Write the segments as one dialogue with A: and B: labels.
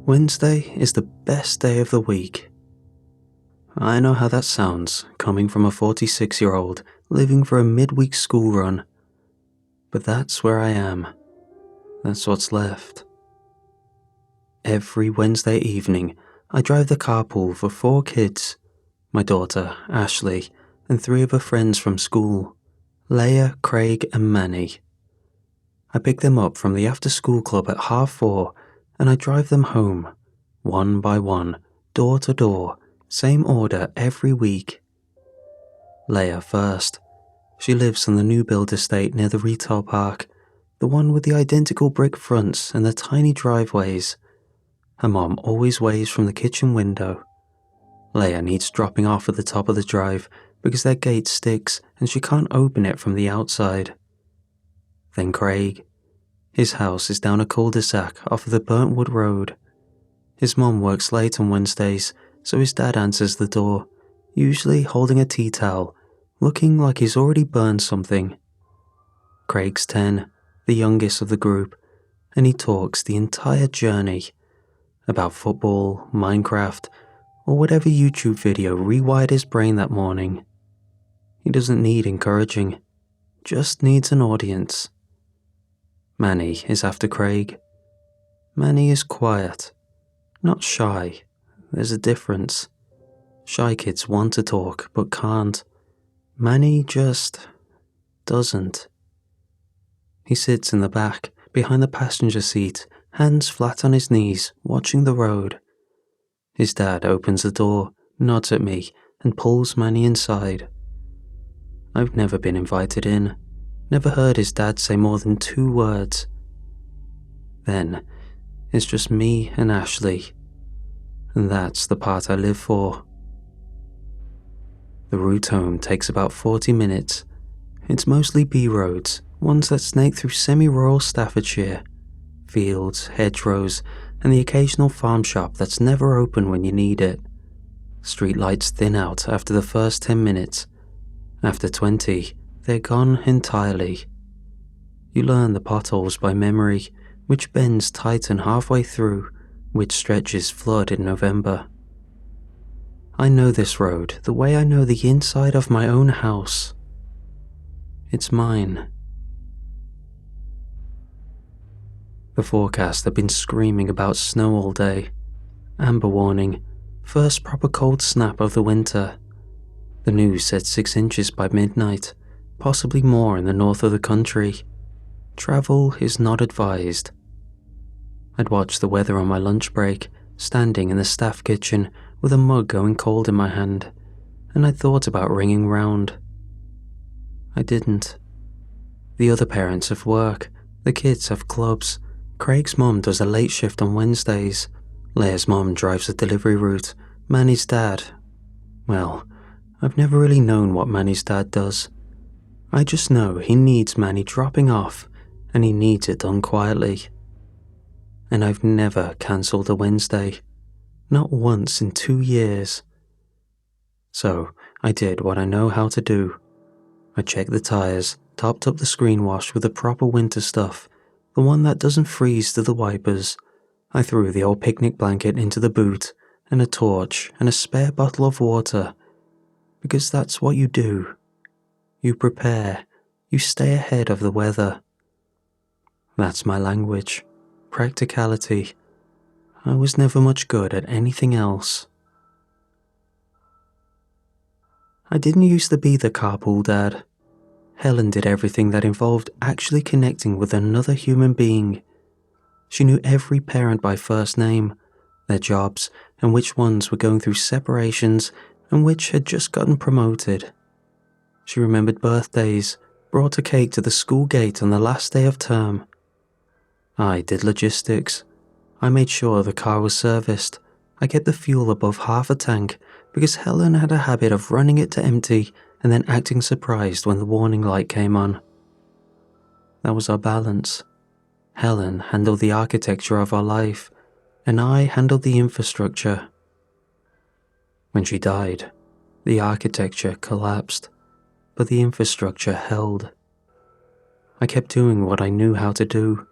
A: Wednesday is the best day of the week. I know how that sounds, coming from a 46-year-old living for a midweek school run. But that's where I am. That's what's left. Every Wednesday evening, I drive the carpool for 4 kids, my daughter, Ashley, and 3 of her friends from school, Leia, Craig, and Manny. I pick them up from the after-school club at 4:30, and I drive them home, one by one, door to door, same order every week. Leia first. She lives on the new build estate near the retail park, the one with the identical brick fronts and the tiny driveways. Her mom always waves from the kitchen window. Leia needs dropping off at the top of the drive because their gate sticks and she can't open it from the outside. Then Craig. His house is down a cul-de-sac off of the Burntwood Road. His mom works late on Wednesdays, so his dad answers the door, usually holding a tea towel, looking like he's already burned something. Craig's 10, the youngest of the group, and he talks the entire journey about football, Minecraft, or whatever YouTube video rewired his brain that morning. He doesn't need encouraging, just needs an audience. Manny is after Craig. Manny is quiet, not shy. There's a difference. Shy kids want to talk, but can't. Manny just doesn't. He sits in the back, behind the passenger seat, hands flat on his knees, watching the road. His dad opens the door, nods at me, and pulls Manny inside. I've never been invited in. Never heard his dad say more than 2 words. Then, it's just me and Ashley. And that's the part I live for. The route home takes about 40 minutes. It's mostly B-roads, ones that snake through semi-rural Staffordshire. Fields, hedgerows, and the occasional farm shop that's never open when you need it. Streetlights thin out after the first 10 minutes. After 20, they're gone entirely. You learn the potholes by memory, which bends tighten halfway through, which stretches flood in November. I know this road the way I know the inside of my own house. It's mine. The forecast had been screaming about snow all day. Amber warning, first proper cold snap of the winter. The news said 6 inches by midnight, possibly more in the north of the country. Travel is not advised. I'd watch the weather on my lunch break, standing in the staff kitchen with a mug going cold in my hand, and I thought about ringing round. I didn't. The other parents have work, the kids have clubs. Craig's mom does a late shift on Wednesdays. Leia's mom drives the delivery route. Manny's dad, well, I've never really known what Manny's dad does. I just know he needs Manny dropping off, and he needs it done quietly. And I've never cancelled a Wednesday. Not once in 2 years. So I did what I know how to do. I checked the tyres, topped up the screen wash with the proper winter stuff, the one that doesn't freeze to the wipers. I threw the old picnic blanket into the boot, and a torch, and a spare bottle of water. Because that's what you do. You prepare. You stay ahead of the weather. That's my language. Practicality. I was never much good at anything else. I didn't used to be the carpool dad. Helen did everything that involved actually connecting with another human being. She knew every parent by first name, their jobs, and which ones were going through separations and which had just gotten promoted. She remembered birthdays, brought a cake to the school gate on the last day of term. I did logistics. I made sure the car was serviced. I kept the fuel above half a tank because Helen had a habit of running it to empty and then acting surprised when the warning light came on. That was our balance. Helen handled the architecture of our life, and I handled the infrastructure. When she died, the architecture collapsed, but the infrastructure held. I kept doing what I knew how to do,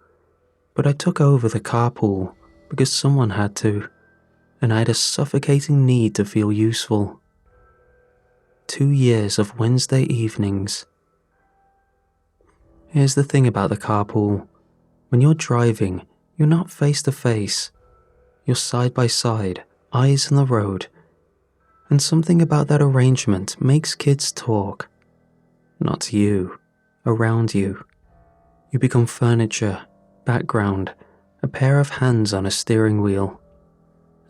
A: but I took over the carpool because someone had to, and I had a suffocating need to feel useful. 2 years of Wednesday evenings. Here's the thing about the carpool. When you're driving, you're not face to face. You're side by side, eyes on the road. And something about that arrangement makes kids talk. Not to you, around you. You become furniture, background, a pair of hands on a steering wheel.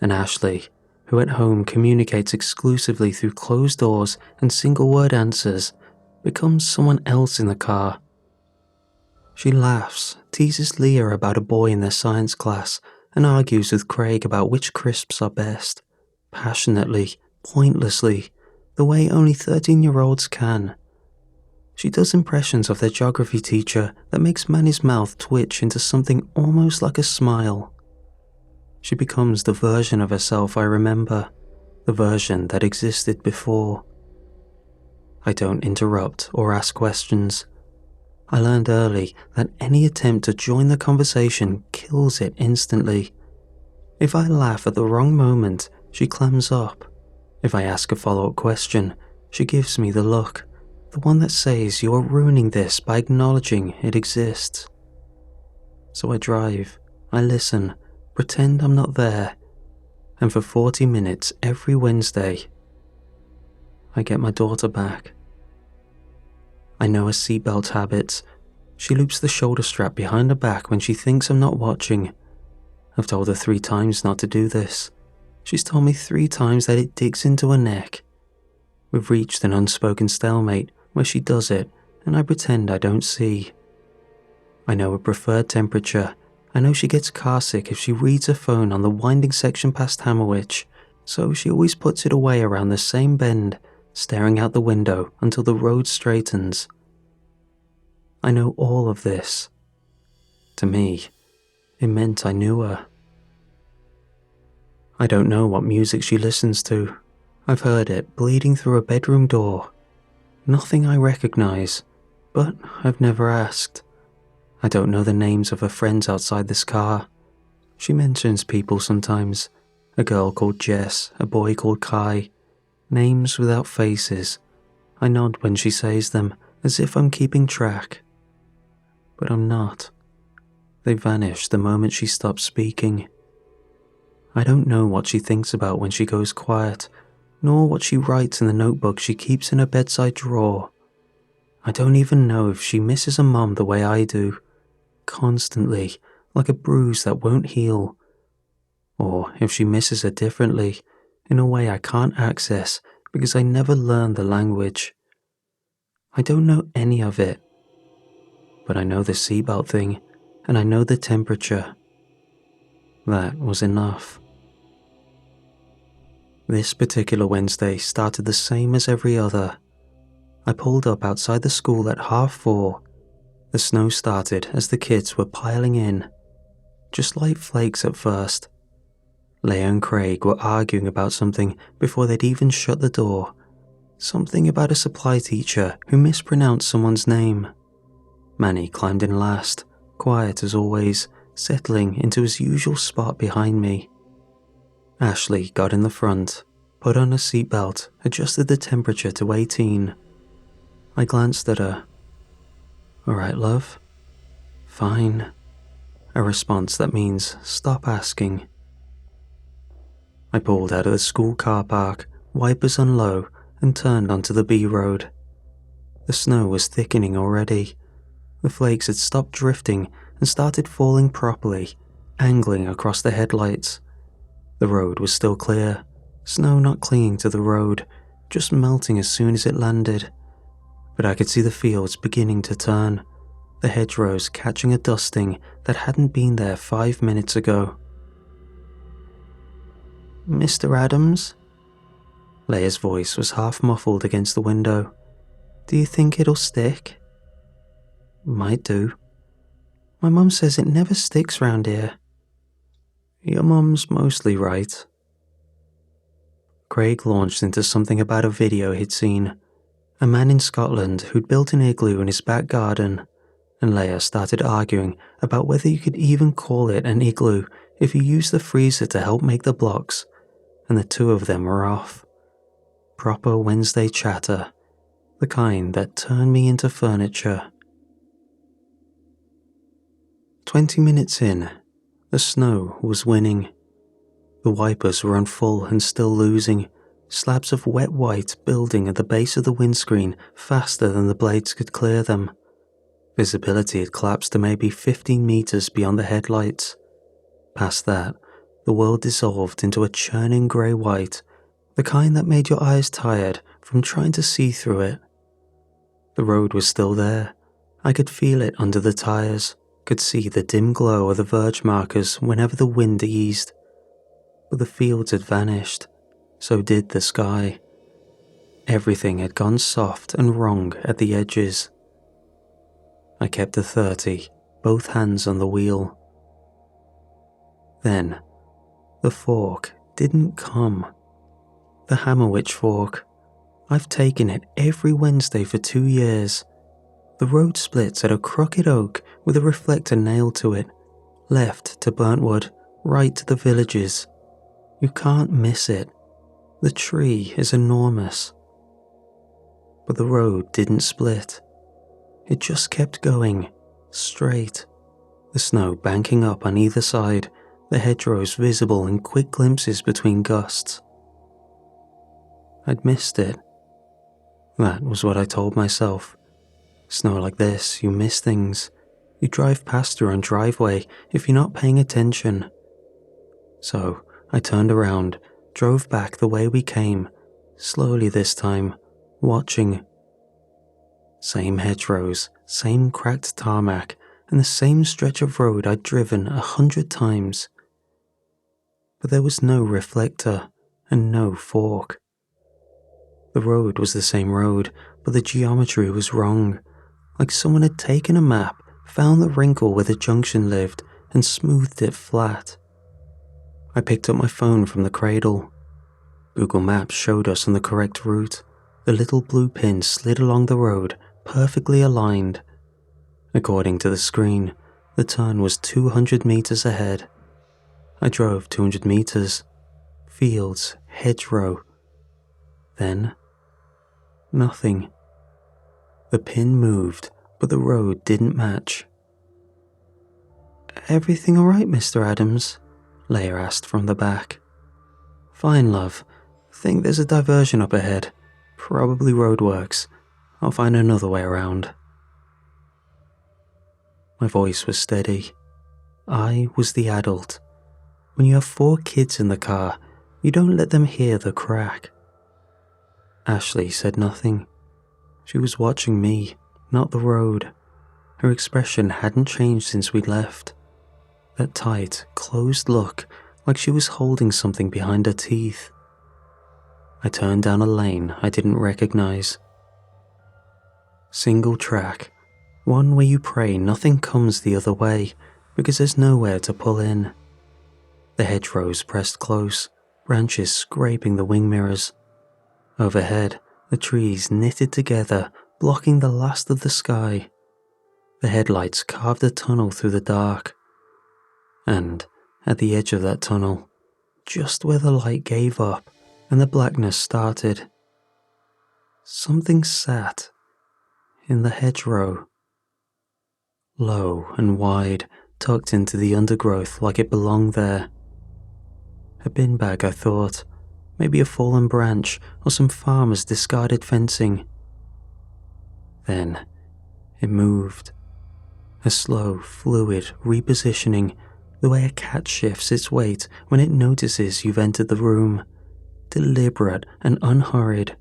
A: And Ashley, who at home communicates exclusively through closed doors and single-word answers, becomes someone else in the car. She laughs, teases Leah about a boy in their science class, and argues with Craig about which crisps are best, passionately, pointlessly, the way only 13-year-olds can. She does impressions of their geography teacher that makes Manny's mouth twitch into something almost like a smile. She becomes the version of herself I remember, the version that existed before. I don't interrupt or ask questions. I learned early that any attempt to join the conversation kills it instantly. If I laugh at the wrong moment, she clams up. If I ask a follow-up question, she gives me the look, the one that says you are ruining this by acknowledging it exists. So I drive, I listen, pretend I'm not there, and for 40 minutes every Wednesday, I get my daughter back. I know her seatbelt habits. She loops the shoulder strap behind her back when she thinks I'm not watching. I've told her 3 times not to do this. She's told me 3 times that it digs into her neck. We've reached an unspoken stalemate where she does it and I pretend I don't see. I know her preferred temperature. I know she gets carsick if she reads her phone on the winding section past Hammerwich, so she always puts it away around the same bend, staring out the window until the road straightens. I know all of this. To me, it meant I knew her. I don't know what music she listens to. I've heard it bleeding through her bedroom door. Nothing I recognize, but I've never asked. I don't know the names of her friends outside this car. She mentions people sometimes. A girl called Jess, a boy called Kai. Names without faces. I nod when she says them, as if I'm keeping track. But I'm not. They vanish the moment she stops speaking. I don't know what she thinks about when she goes quiet, nor what she writes in the notebook she keeps in her bedside drawer. I don't even know if she misses her mum the way I do, constantly, like a bruise that won't heal, or if she misses her differently, in a way I can't access because I never learned the language. I don't know any of it, but I know the seatbelt thing, and I know the temperature. That was enough. This particular Wednesday started the same as every other. I pulled up outside the school at 4:30. The snow started as the kids were piling in. Just light flakes at first. Leah and Craig were arguing about something before they'd even shut the door. Something about a supply teacher who mispronounced someone's name. Manny climbed in last, quiet as always, settling into his usual spot behind me. Ashley got in the front, put on her seatbelt, adjusted the temperature to 18. I glanced at her. "All right, love?" "Fine." A response that means stop asking. I pulled out of the school car park, wipers on low, and turned onto the B road. The snow was thickening already. The flakes had stopped drifting and started falling properly, angling across the headlights. The road was still clear, snow not clinging to the road, just melting as soon as it landed. But I could see the fields beginning to turn, the hedgerows catching a dusting that hadn't been there 5 minutes ago. "Mr. Adams?" Leia's voice was half muffled against the window. "Do you think it'll stick?" "Might do." "My mum says it never sticks round here." "Your mum's mostly right." Craig launched into something about a video he'd seen. A man in Scotland who'd built an igloo in his back garden, and Leia started arguing about whether you could even call it an igloo if you use the freezer to help make the blocks, and the two of them were off. Proper Wednesday chatter, the kind that turned me into furniture. 20 minutes in, the snow was winning. The wipers were on full and still losing, slabs of wet white building at the base of the windscreen faster than the blades could clear them. Visibility had collapsed to maybe 15 meters beyond the headlights. Past that, the world dissolved into a churning grey-white, the kind that made your eyes tired from trying to see through it. The road was still there. I could feel it under the tyres, could see the dim glow of the verge markers whenever the wind eased. But the fields had vanished, so did the sky. Everything had gone soft and wrong at the edges. I kept to 30, both hands on the wheel. Then, the fork didn't come. The Hammerwich fork. I've taken it every Wednesday for 2 years. The road splits at a crooked oak with a reflector nailed to it. Left to Burntwood, right to the villages. You can't miss it. The tree is enormous. But the road didn't split. It just kept going, straight. The snow banking up on either side, the hedgerows visible in quick glimpses between gusts. I'd missed it. That was what I told myself. Snow like this, you miss things. You drive past your own driveway if you're not paying attention. So I turned around, drove back the way we came, slowly this time, watching. Same hedgerows, same cracked tarmac, and the same stretch of road I'd driven 100 times. But there was no reflector and no fork. The road was the same road, but the geometry was wrong, like someone had taken a map, found the wrinkle where the junction lived, and smoothed it flat. I picked up my phone from the cradle. Google Maps showed us on the correct route. The little blue pin slid along the road, perfectly aligned. According to the screen, the turn was 200 meters ahead. I drove 200 meters. Fields, hedgerow. Then, nothing. The pin moved, but the road didn't match. "Everything all right, Mr. Adams?" Leia asked from the back. "Fine, love. Think there's a diversion up ahead. Probably roadworks. I'll find another way around." My voice was steady. I was the adult. When you have 4 kids in the car, you don't let them hear the crack. Ashley said nothing. She was watching me, not the road. Her expression hadn't changed since we left. That tight, closed look, like she was holding something behind her teeth. I turned down a lane I didn't recognize. Single track, one where you pray nothing comes the other way because there's nowhere to pull in. The hedgerows pressed close, branches scraping the wing mirrors. Overhead, the trees knitted together, blocking the last of the sky. The headlights carved a tunnel through the dark. And at the edge of that tunnel, just where the light gave up and the blackness started, something sat in the hedgerow. Low and wide, tucked into the undergrowth like it belonged there. A bin bag, I thought. Maybe a fallen branch or some farmer's discarded fencing. Then it moved. A slow, fluid repositioning, the way a cat shifts its weight when it notices you've entered the room. Deliberate and unhurried.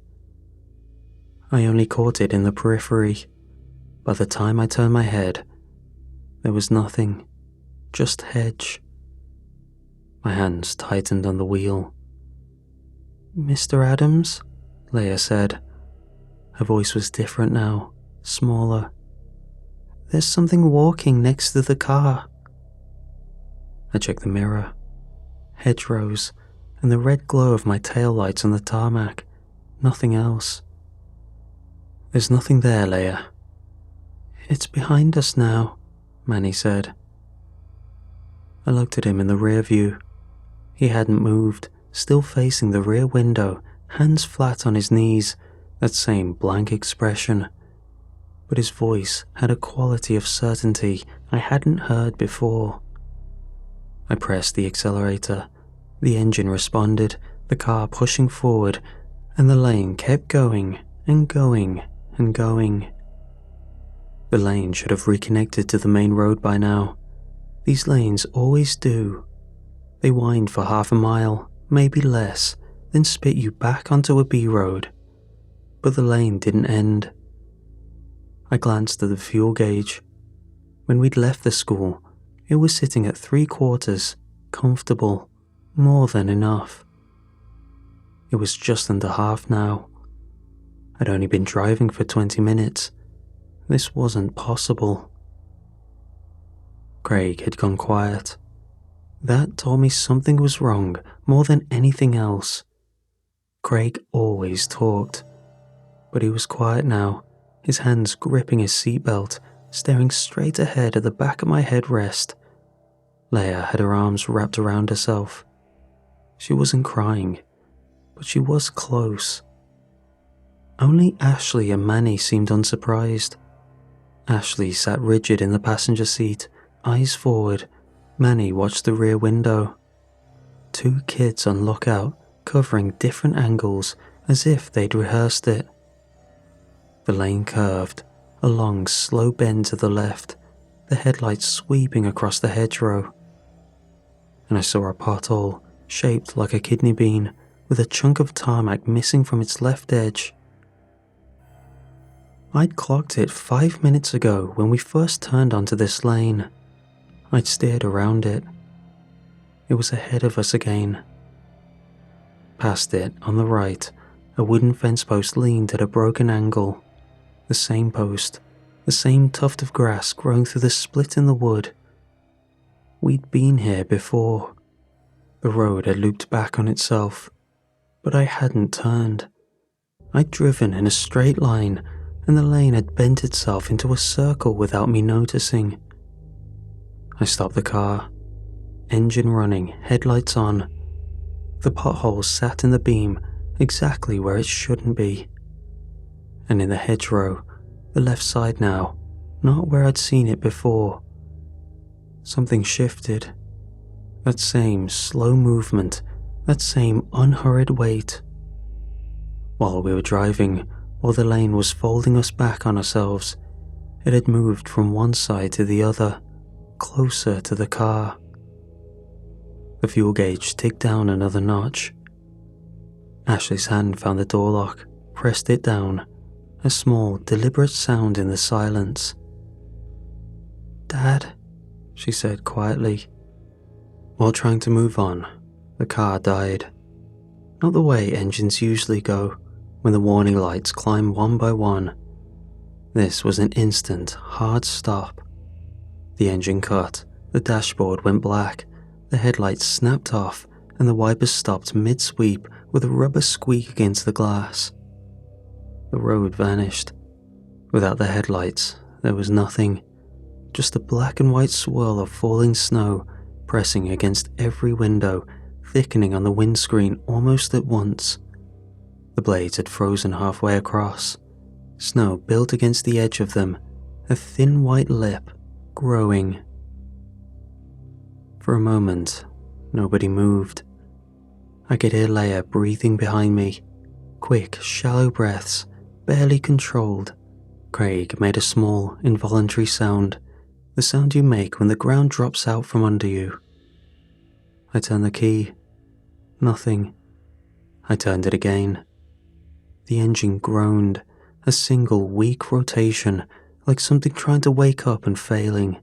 A: I only caught it in the periphery. By the time I turned my head, there was nothing, just hedge. My hands tightened on the wheel. "Mr. Adams?" Leia said. Her voice was different now, smaller. "There's something walking next to the car." I checked the mirror. Hedgerows, and the red glow of my taillights on the tarmac. Nothing else. "There's nothing there, Leia." "It's behind us now," Manny said. I looked at him in the rear view. He hadn't moved, still facing the rear window, hands flat on his knees, that same blank expression. But his voice had a quality of certainty I hadn't heard before. I pressed the accelerator. The engine responded, the car pushing forward, and the lane kept going and going and going. The lane should have reconnected to the main road by now. These lanes always do. They wind for half a mile, maybe less, then spit you back onto a B road. But the lane didn't end. I glanced at the fuel gauge. When we'd left the school, it was sitting at 3/4, comfortable, more than enough. It was just under half now. I'd only been driving for 20 minutes. This wasn't possible. Craig had gone quiet. That told me something was wrong more than anything else. Craig always talked, but he was quiet now, his hands gripping his seatbelt, staring straight ahead at the back of my headrest. Leia had her arms wrapped around herself. She wasn't crying, but she was close. Only Ashley and Manny seemed unsurprised. Ashley sat rigid in the passenger seat, eyes forward. Manny watched the rear window. 2 kids on lookout, covering different angles as if they'd rehearsed it. The lane curved, a long, slow bend to the left, the headlights sweeping across the hedgerow. And I saw a pothole, shaped like a kidney bean, with a chunk of tarmac missing from its left edge. I'd clocked it 5 minutes ago when we first turned onto this lane. I'd steered around it. It was ahead of us again. Past it, on the right, a wooden fence post leaned at a broken angle. The same post, the same tuft of grass growing through the split in the wood. We'd been here before. The road had looped back on itself, but I hadn't turned. I'd driven in a straight line, and the lane had bent itself into a circle without me noticing. I stopped the car, engine running, headlights on. The pothole sat in the beam, exactly where it shouldn't be. And in the hedgerow, the left side now, not where I'd seen it before. Something shifted. That same slow movement, that same unhurried wait. While we were driving, while the lane was folding us back on ourselves, it had moved from one side to the other, closer to the car. The fuel gauge ticked down another notch. Ashley's hand found the door lock, pressed it down, a small, deliberate sound in the silence. "Dad," she said quietly. While trying to move on, the car died. Not the way engines usually go, when the warning lights climb one by one. This was an instant, hard stop. The engine cut, the dashboard went black, the headlights snapped off, and the wipers stopped mid-sweep with a rubber squeak against the glass. The road vanished. Without the headlights, there was nothing, just a black and white swirl of falling snow pressing against every window, thickening on the windscreen almost at once. The blades had frozen halfway across. Snow built against the edge of them, a thin white lip, growing. For a moment, nobody moved. I could hear Leia breathing behind me. Quick, shallow breaths, barely controlled. Craig made a small, involuntary sound, the sound you make when the ground drops out from under you. I turned the key. Nothing. I turned it again. The engine groaned, a single weak rotation, like something trying to wake up and failing.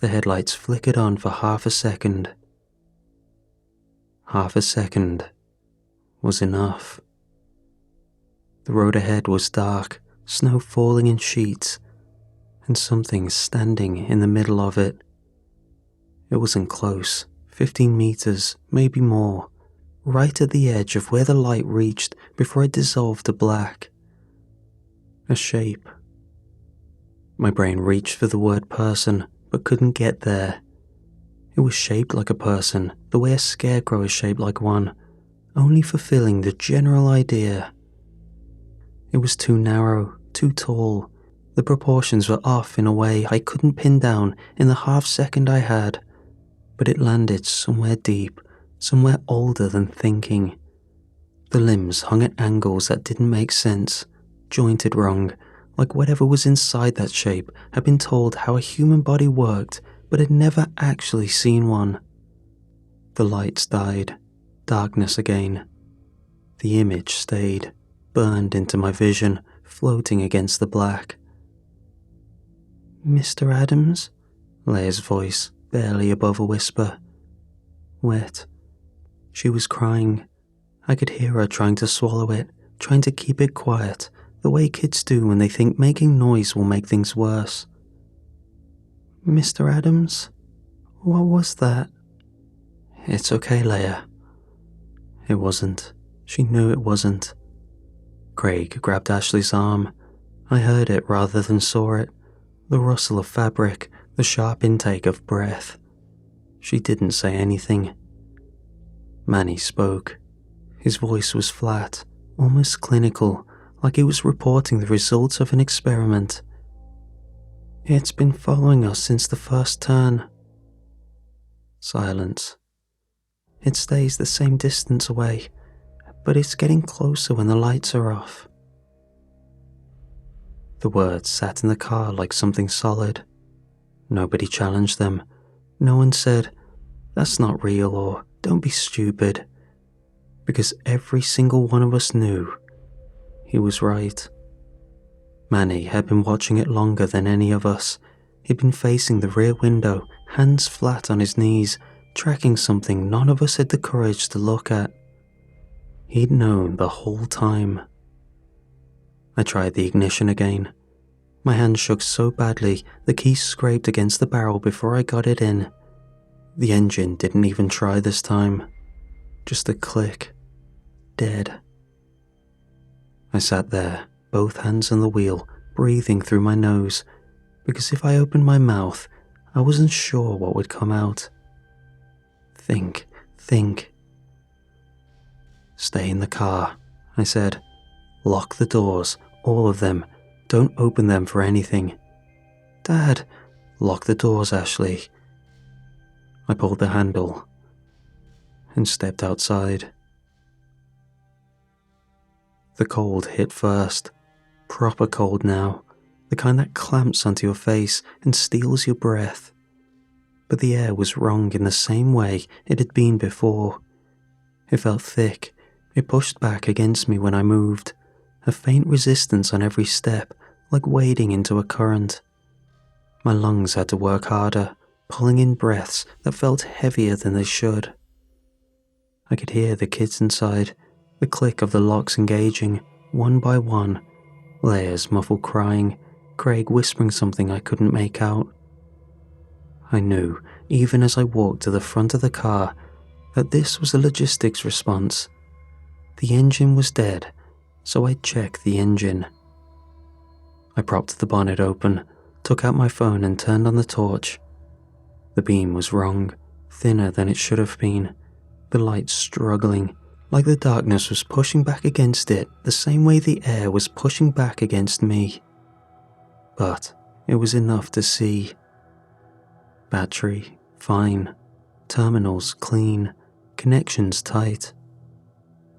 A: The headlights flickered on for half a second. Half a second was enough. The road ahead was dark, snow falling in sheets, and something standing in the middle of it. It wasn't close, 15 meters, maybe more, right at the edge of where the light reached before it dissolved to black. A shape. My brain reached for the word person, but couldn't get there. It was shaped like a person, the way a scarecrow is shaped like one, only fulfilling the general idea. It was too narrow, too tall. The proportions were off in a way I couldn't pin down in the half-second I had, but it landed somewhere deep, somewhere older than thinking. The limbs hung at angles that didn't make sense, jointed wrong, like whatever was inside that shape had been told how a human body worked but had never actually seen one. The lights died, darkness again. The image stayed, burned into my vision, floating against the black. "Mr. Adams?" Leia's voice, barely above a whisper. Wet. She was crying. I could hear her trying to swallow it, trying to keep it quiet, the way kids do when they think making noise will make things worse. "Mr. Adams? What was that?" "It's okay, Leia." It wasn't. She knew it wasn't. Craig grabbed Ashley's arm. I heard it rather than saw it. The rustle of fabric, the sharp intake of breath. She didn't say anything. Manny spoke. His voice was flat, almost clinical, like he was reporting the results of an experiment. "It's been following us since the first turn." Silence. "It stays the same distance away, but it's getting closer when the lights are off." The words sat in the car like something solid. Nobody challenged them. No one said, "That's not real," or "Don't be stupid." Because every single one of us knew he was right. Manny had been watching it longer than any of us. He'd been facing the rear window, hands flat on his knees, tracking something none of us had the courage to look at. He'd known the whole time. I tried the ignition again. My hand shook so badly the key scraped against the barrel before I got it in. The engine didn't even try this time. Just a click. Dead. I sat there, both hands on the wheel, breathing through my nose, because if I opened my mouth, I wasn't sure what would come out. Think. "Stay in the car," I said. "Lock the doors, all of them. Don't open them for anything." "Dad." "Lock the doors, Ashley." I pulled the handle and stepped outside. The cold hit first. Proper cold now. The kind that clamps onto your face and steals your breath. But the air was wrong in the same way it had been before. It felt thick. It pushed back against me when I moved. A faint resistance on every step, like wading into a current. My lungs had to work harder, pulling in breaths that felt heavier than they should. I could hear the kids inside, the click of the locks engaging, one by one, Leia's muffled crying, Craig whispering something I couldn't make out. I knew, even as I walked to the front of the car, that this was a logistics response. The engine was dead, so I'd check the engine. I propped the bonnet open, took out my phone and turned on the torch. The beam was wrong, thinner than it should have been, the light struggling, like the darkness was pushing back against it the same way the air was pushing back against me. But it was enough to see. Battery, fine. Terminals, clean. Connections, tight.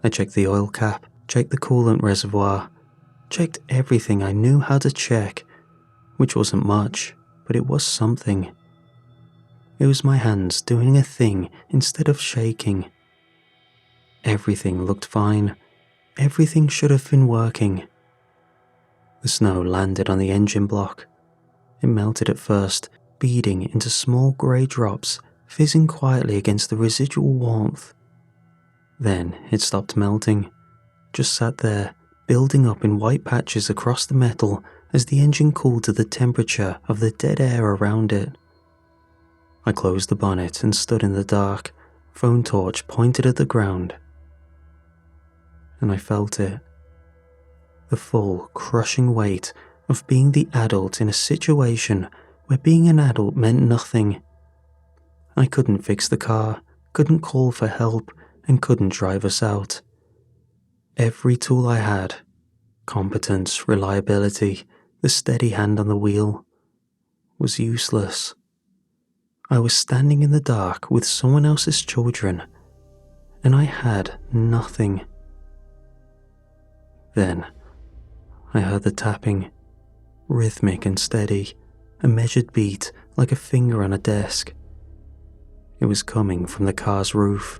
A: I checked the oil cap, checked the coolant reservoir, checked everything I knew how to check, which wasn't much, but it was something. It was my hands doing a thing instead of shaking. Everything looked fine. Everything should have been working. The snow landed on the engine block. It melted at first, beading into small grey drops, fizzing quietly against the residual warmth. Then it stopped melting, just sat there, building up in white patches across the metal as the engine cooled to the temperature of the dead air around it. I closed the bonnet and stood in the dark, phone torch pointed at the ground. And I felt it. The full, crushing weight of being the adult in a situation where being an adult meant nothing. I couldn't fix the car, couldn't call for help, and couldn't drive us out. Every tool I had, competence, reliability, the steady hand on the wheel, was useless. I was standing in the dark with someone else's children, and I had nothing. Then, I heard the tapping, rhythmic and steady, a measured beat like a finger on a desk. It was coming from the car's roof.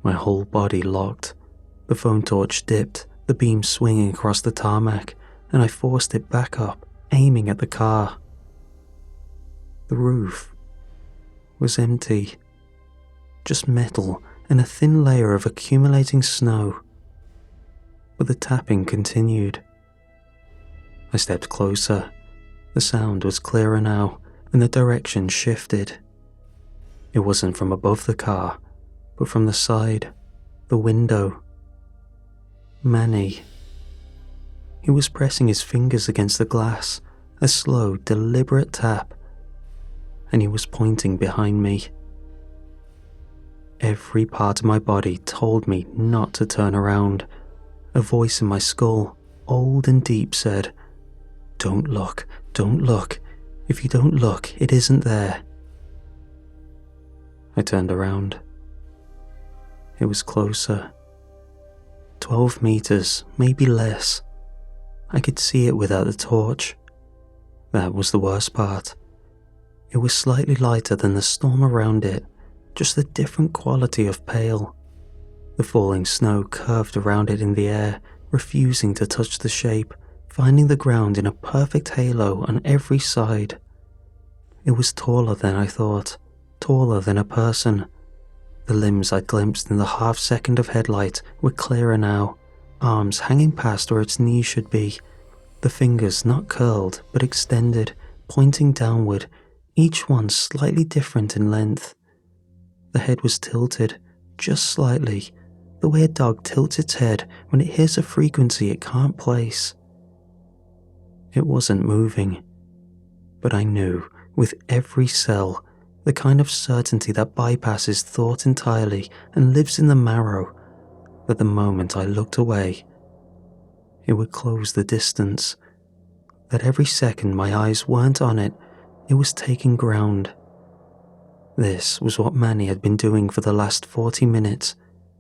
A: My whole body locked. The phone torch dipped, the beam swinging across the tarmac, and I forced it back up, aiming at the car. The roof was empty. Just metal and a thin layer of accumulating snow. But the tapping continued. I stepped closer. The sound was clearer now, and the direction shifted. It wasn't from above the car, but from the side, the window. Manny. He was pressing his fingers against the glass, a slow, deliberate tap, and he was pointing behind me. Every part of my body told me not to turn around. A voice in my skull, old and deep, said, "Don't look, don't look. If you don't look, it isn't there." I turned around. It was closer. 12 meters, maybe less. I could see it without the torch. That was the worst part. It was slightly lighter than the storm around it, just a different quality of pale. The falling snow curved around it in the air, refusing to touch the shape, finding the ground in a perfect halo on every side. It was taller than I thought, taller than a person. The limbs I'd glimpsed in the half-second of headlight were clearer now, arms hanging past where its knees should be, the fingers not curled but extended, pointing downward, each one slightly different in length. The head was tilted, just slightly, the way a dog tilts its head when it hears a frequency it can't place. It wasn't moving, but I knew, with every cell, the kind of certainty that bypasses thought entirely and lives in the marrow, that the moment I looked away, it would close the distance, that every second my eyes weren't on it, it was taking ground. This was what Manny had been doing for the last 40 minutes,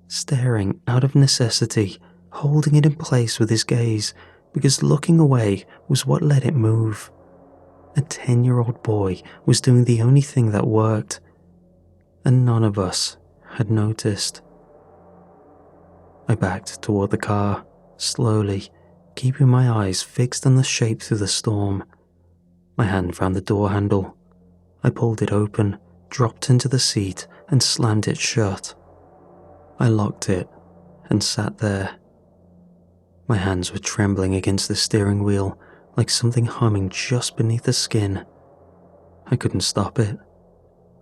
A: staring out of necessity, holding it in place with his gaze, because looking away was what let it move. A 10-year-old boy was doing the only thing that worked, and none of us had noticed. I backed toward the car, slowly, keeping my eyes fixed on the shape through the storm. My hand found the door handle. I pulled it open, dropped into the seat, and slammed it shut. I locked it and sat there. My hands were trembling against the steering wheel, like something humming just beneath the skin. I couldn't stop it.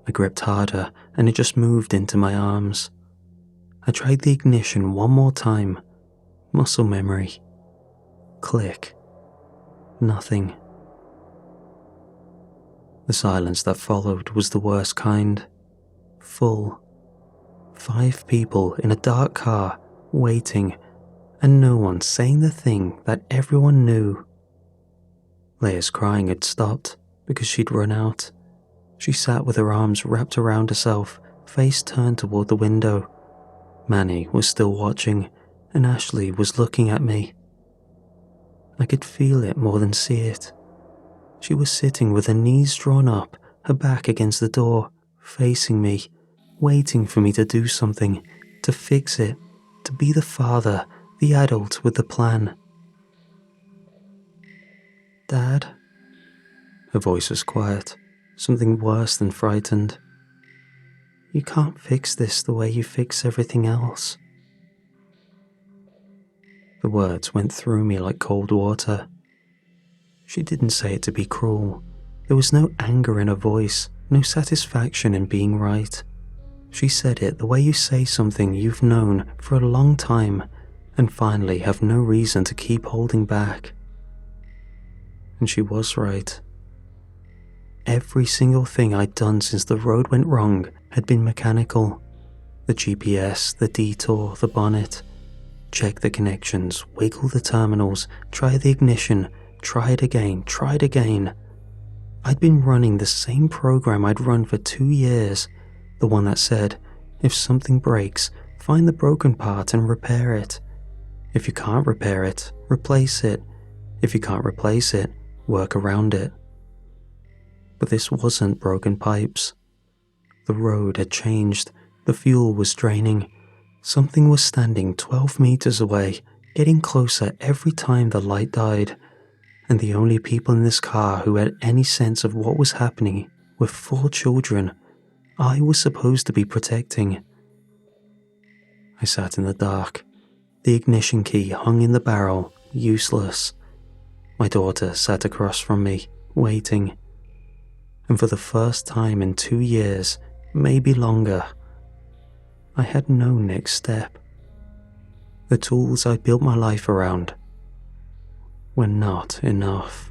A: I gripped harder, and it just moved into my arms. I tried the ignition one more time. Muscle memory. Click. Nothing. The silence that followed was the worst kind. Full. 5 people in a dark car, waiting, and no one saying the thing that everyone knew. Leia's crying had stopped because she'd run out. She sat with her arms wrapped around herself, face turned toward the window. Manny was still watching, and Ashley was looking at me. I could feel it more than see it. She was sitting with her knees drawn up, her back against the door, facing me, waiting for me to do something, to fix it, to be the father, the adult with the plan. "Dad?" Her voice was quiet, something worse than frightened. "You can't fix this the way you fix everything else." The words went through me like cold water. She didn't say it to be cruel. There was no anger in her voice, no satisfaction in being right. She said it the way you say something you've known for a long time and finally have no reason to keep holding back. And she was right. Every single thing I'd done since the road went wrong had been mechanical. The GPS, the detour, the bonnet. Check the connections, wiggle the terminals, try the ignition, try it again, try it again. I'd been running the same program I'd run for 2 years, the one that said, if something breaks, find the broken part and repair it. If you can't repair it, replace it. If you can't replace it, work around it. But this wasn't broken pipes. The road had changed, the fuel was draining. Something was standing 12 meters away, getting closer every time the light died, and the only people in this car who had any sense of what was happening were 4 children I was supposed to be protecting. I sat in the dark. The ignition key hung in the barrel, useless. My daughter sat across from me, waiting. And for the first time in 2 years, maybe longer, I had no next step. The tools I built my life around were not enough.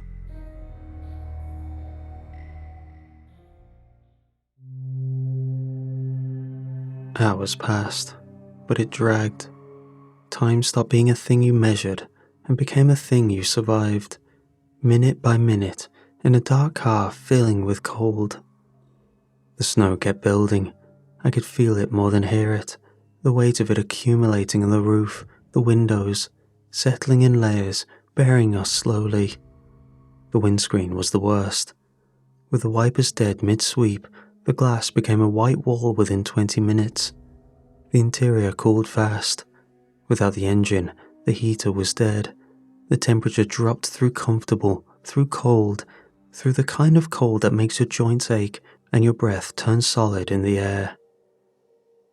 A: Hours passed, but it dragged. Time stopped being a thing you measured and became a thing you survived, minute by minute, in a dark car filling with cold. The snow kept building. I could feel it more than hear it, the weight of it accumulating on the roof, the windows, settling in layers, burying us slowly. The windscreen was the worst. With the wipers dead mid-sweep, the glass became a white wall within 20 minutes. The interior cooled fast. Without the engine, the heater was dead. The temperature dropped through comfortable, through cold, through the kind of cold that makes your joints ache and your breath turn solid in the air.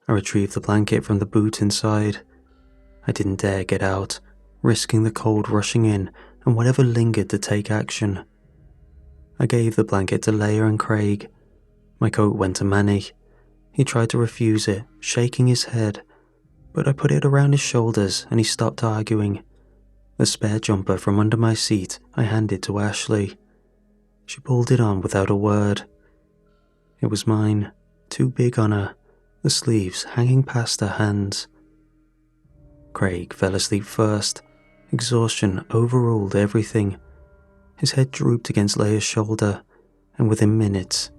A: I retrieved the blanket from the boot inside. I didn't dare get out, risking the cold rushing in and whatever lingered to take action. I gave the blanket to Leia and Craig. My coat went to Manny. He tried to refuse it, shaking his head, but I put it around his shoulders and he stopped arguing. The spare jumper from under my seat I handed to Ashley. She pulled it on without a word. It was mine, too big on her, the sleeves hanging past her hands. Craig fell asleep first. Exhaustion overruled everything. His head drooped against Leia's shoulder, and within minutes,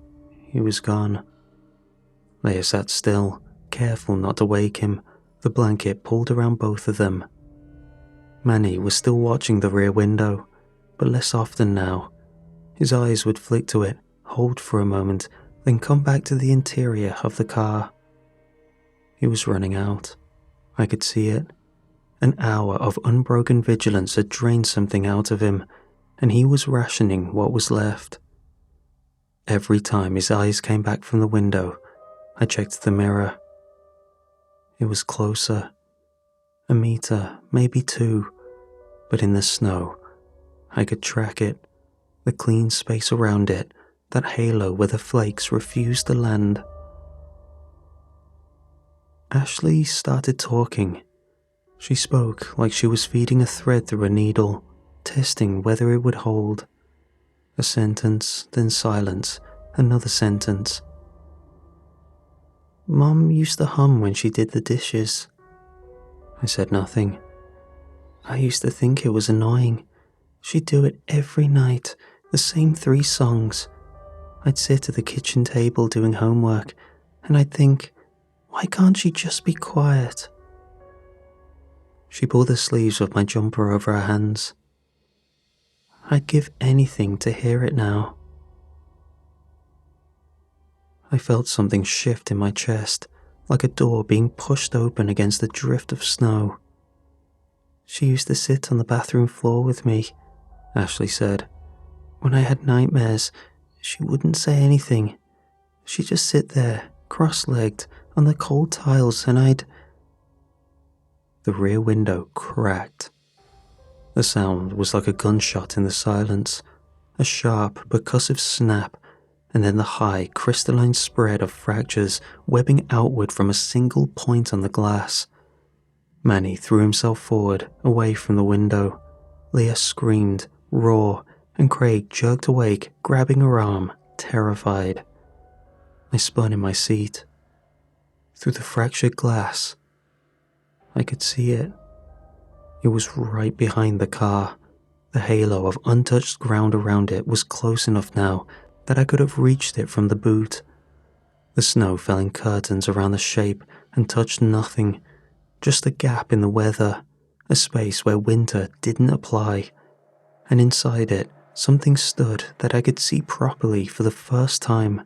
A: he was gone. Leia sat still, careful not to wake him, the blanket pulled around both of them. Manny was still watching the rear window, but less often now. His eyes would flick to it, hold for a moment, then come back to the interior of the car. He was running out. I could see it. An hour of unbroken vigilance had drained something out of him, and he was rationing what was left. Every time his eyes came back from the window, I checked the mirror. It was closer. 1 meter, maybe 2, but in the snow, I could track it, the clean space around it, that halo where the flakes refused to land. Ashley started talking. She spoke like she was feeding a thread through a needle, testing whether it would hold. A sentence, then silence, another sentence. Mom used to hum when she did the dishes. I said nothing. I used to think it was annoying. She'd do it every night, the same 3 songs. I'd sit at the kitchen table doing homework, and I'd think, why can't she just be quiet? She pulled the sleeves of my jumper over her hands. I'd give anything to hear it now. I felt something shift in my chest, like a door being pushed open against a drift of snow. She used to sit on the bathroom floor with me, Ashley said. When I had nightmares, she wouldn't say anything. She'd just sit there, cross-legged, on the cold tiles, and I'd... The rear window cracked. The sound was like a gunshot in the silence, a sharp, percussive snap, and then the high, crystalline spread of fractures webbing outward from a single point on the glass. Manny threw himself forward, away from the window. Leia screamed, raw, and Craig jerked awake, grabbing her arm, terrified. I spun in my seat. Through the fractured glass, I could see it. It was right behind the car. The halo of untouched ground around it was close enough now that I could have reached it from the boot. The snow fell in curtains around the shape and touched nothing, just a gap in the weather, a space where winter didn't apply, and inside it something stood that I could see properly for the first time.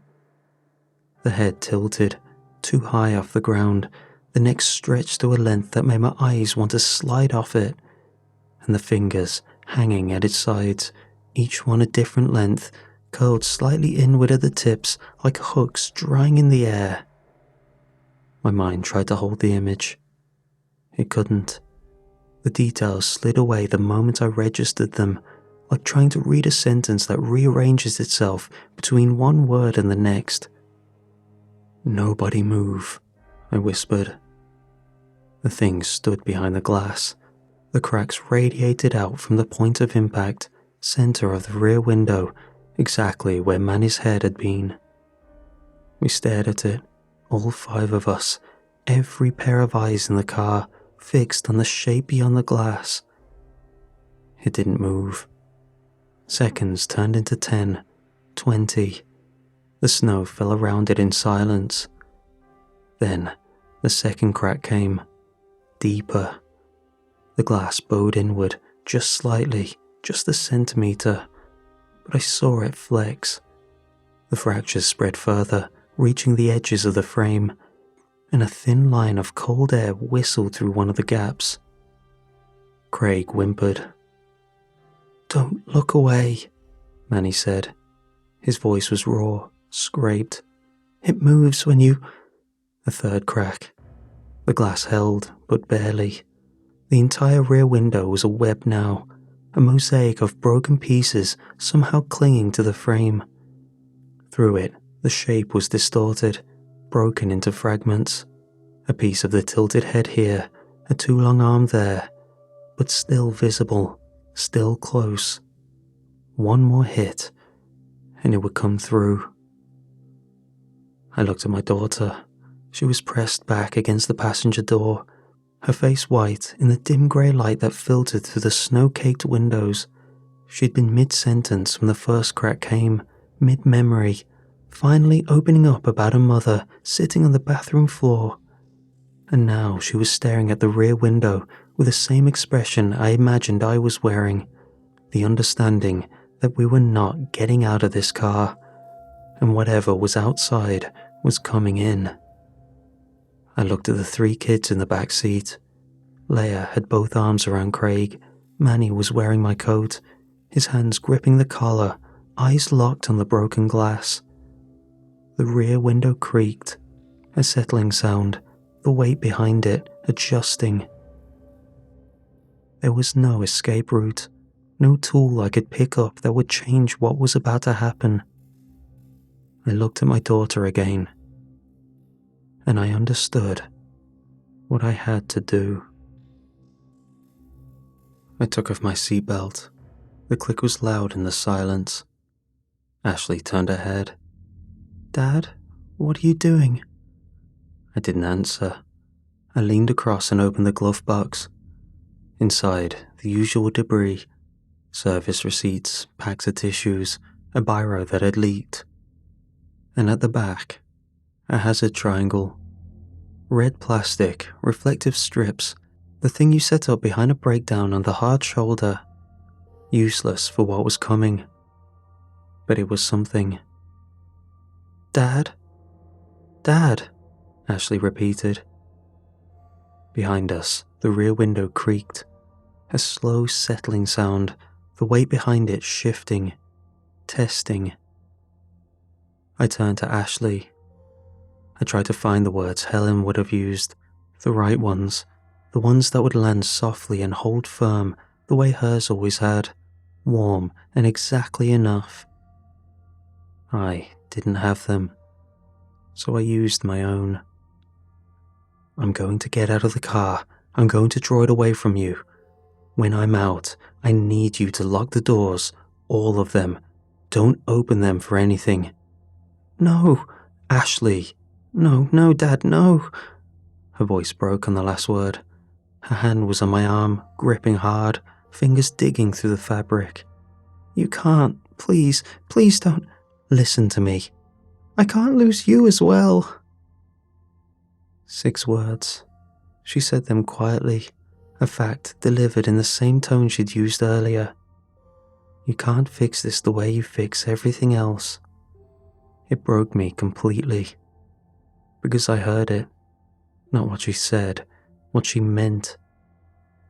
A: The head tilted, too high off the ground, the neck stretched to a length that made my eyes want to slide off it, and the fingers hanging at its sides, each one a different length, curled slightly inward at the tips like hooks drying in the air. My mind tried to hold the image. It couldn't. The details slid away the moment I registered them, like trying to read a sentence that rearranges itself between one word and the next. "Nobody move," I whispered. The thing stood behind the glass. The cracks radiated out from the point of impact, center of the rear window, exactly where Manny's head had been. We stared at it, all 5 of us, every pair of eyes in the car fixed on the shape beyond the glass. It didn't move. Seconds turned into 10, 20. The snow fell around it in silence. Then, the second crack came, deeper. The glass bowed inward, just slightly, just a centimeter, but I saw it flex. The fractures spread further, reaching the edges of the frame, and a thin line of cold air whistled through one of the gaps. Craig whimpered. "Don't look away," Manny said. His voice was raw, scraped. "It moves when you—" A third crack. The glass held, but barely. The entire rear window was a web now, a mosaic of broken pieces somehow clinging to the frame. Through it, the shape was distorted, broken into fragments. A piece of the tilted head here, a too long arm there, but still visible, still close. One more hit, and it would come through. I looked at my daughter. She was pressed back against the passenger door, her face white in the dim grey light that filtered through the snow-caked windows. She'd been mid-sentence when the first crack came, mid-memory, finally opening up about her mother sitting on the bathroom floor. And now she was staring at the rear window with the same expression I imagined I was wearing, the understanding that we were not getting out of this car, and whatever was outside was coming in. I looked at the 3 kids in the back seat. Leia had both arms around Craig. Manny was wearing my coat, his hands gripping the collar, eyes locked on the broken glass. The rear window creaked, a settling sound, the weight behind it adjusting. There was no escape route, no tool I could pick up that would change what was about to happen. I looked at my daughter again, and I understood what I had to do. I took off my seatbelt. The click was loud in the silence. Ashley turned her head. "Dad, what are you doing?" I didn't answer. I leaned across and opened the glove box. Inside, the usual debris: service receipts, packs of tissues, a biro that had leaked. And at the back, a hazard triangle. Red plastic, reflective strips, the thing you set up behind a breakdown on the hard shoulder. Useless for what was coming. But it was something. "Dad? Dad?" Ashley repeated. Behind us, the rear window creaked. A slow settling sound, the weight behind it shifting, testing. I turned to Ashley. I tried to find the words Helen would have used, the right ones, the ones that would land softly and hold firm the way hers always had, warm and exactly enough. I didn't have them, so I used my own. "I'm going to get out of the car. I'm going to draw it away from you. When I'm out, I need you to lock the doors, all of them. Don't open them for anything. No, Ashley. No, no, Dad, no. Her voice broke on the last word. Her hand was on my arm, gripping hard, fingers digging through the fabric. You can't. Please, please don't. Listen to me. I can't lose you as well. 6 words. She said them quietly, a fact delivered in the same tone she'd used earlier. You can't fix this the way you fix everything else. It broke me completely. Because I heard it. Not what she said, what she meant.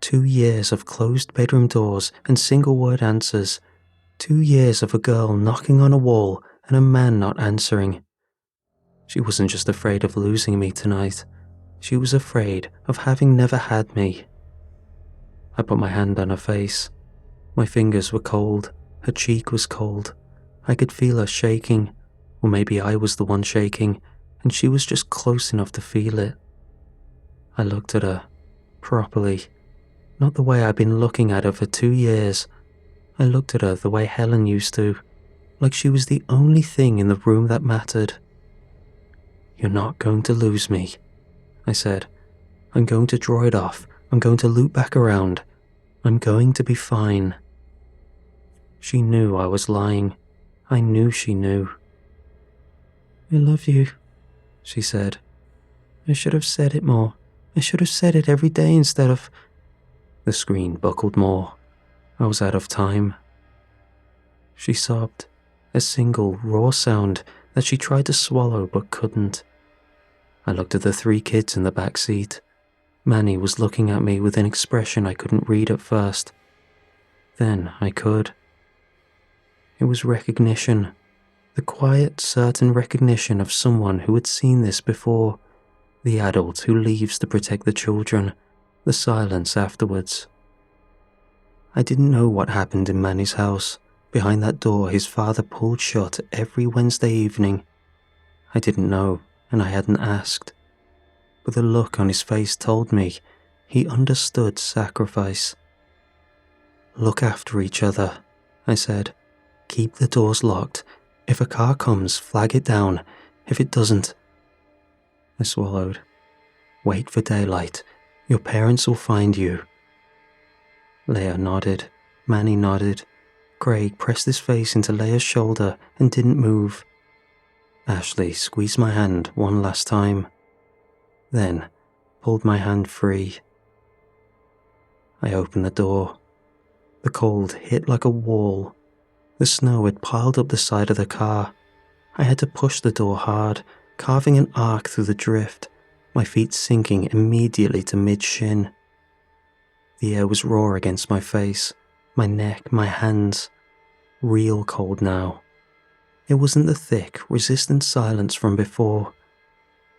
A: 2 years of closed bedroom doors and single-word answers. 2 years of a girl knocking on a wall and a man not answering. She wasn't just afraid of losing me tonight. She was afraid of having never had me. I put my hand on her face. My fingers were cold. Her cheek was cold. I could feel her shaking, or maybe I was the one shaking, and she was just close enough to feel it. I looked at her, properly, not the way I'd been looking at her for 2 years. I looked at her the way Helen used to, like she was the only thing in the room that mattered. You're not going to lose me, I said. I'm going to draw it off. I'm going to loop back around. I'm going to be fine. She knew I was lying. I knew she knew. I love you, she said. I should have said it more. I should have said it every day instead of... The screen buckled more. I was out of time. She sobbed, a single, raw sound that she tried to swallow but couldn't. I looked at the 3 kids in the back seat. Manny was looking at me with an expression I couldn't read at first. Then I could. It was recognition. The quiet, certain recognition of someone who had seen this before. The adult who leaves to protect the children. The silence afterwards. I didn't know what happened in Manny's house, behind that door his father pulled shut every Wednesday evening. I didn't know, and I hadn't asked. But the look on his face told me he understood sacrifice. Look after each other, I said. Keep the doors locked. If a car comes, flag it down. If it doesn't... I swallowed. Wait for daylight. Your parents will find you. Leia nodded. Manny nodded. Craig pressed his face into Leia's shoulder and didn't move. Ashley squeezed my hand one last time. Then pulled my hand free. I opened the door. The cold hit like a wall. The snow had piled up the side of the car. I had to push the door hard, carving an arc through the drift, my feet sinking immediately to mid-shin. The air was raw against my face, my neck, my hands. Real cold now. It wasn't the thick, resistant silence from before.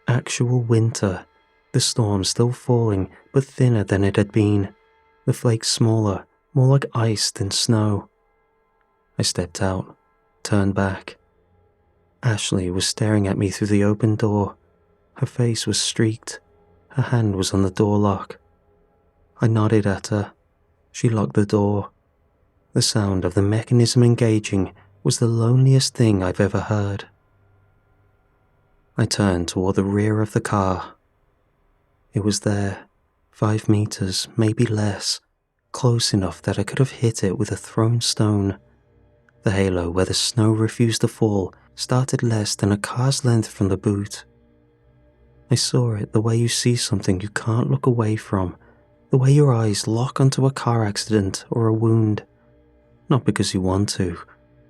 A: Actual winter, the storm still falling, but thinner than it had been. The flakes smaller, more like ice than snow. I stepped out, turned back. Ashley was staring at me through the open door. Her face was streaked. Her hand was on the door lock. I nodded at her. She locked the door. The sound of the mechanism engaging was the loneliest thing I've ever heard. I turned toward the rear of the car. It was there, 5 meters, maybe less, close enough that I could have hit it with a thrown stone. The halo where the snow refused to fall started less than a car's length from the boot. I saw it the way you see something you can't look away from, the way your eyes lock onto a car accident or a wound. Not because you want to,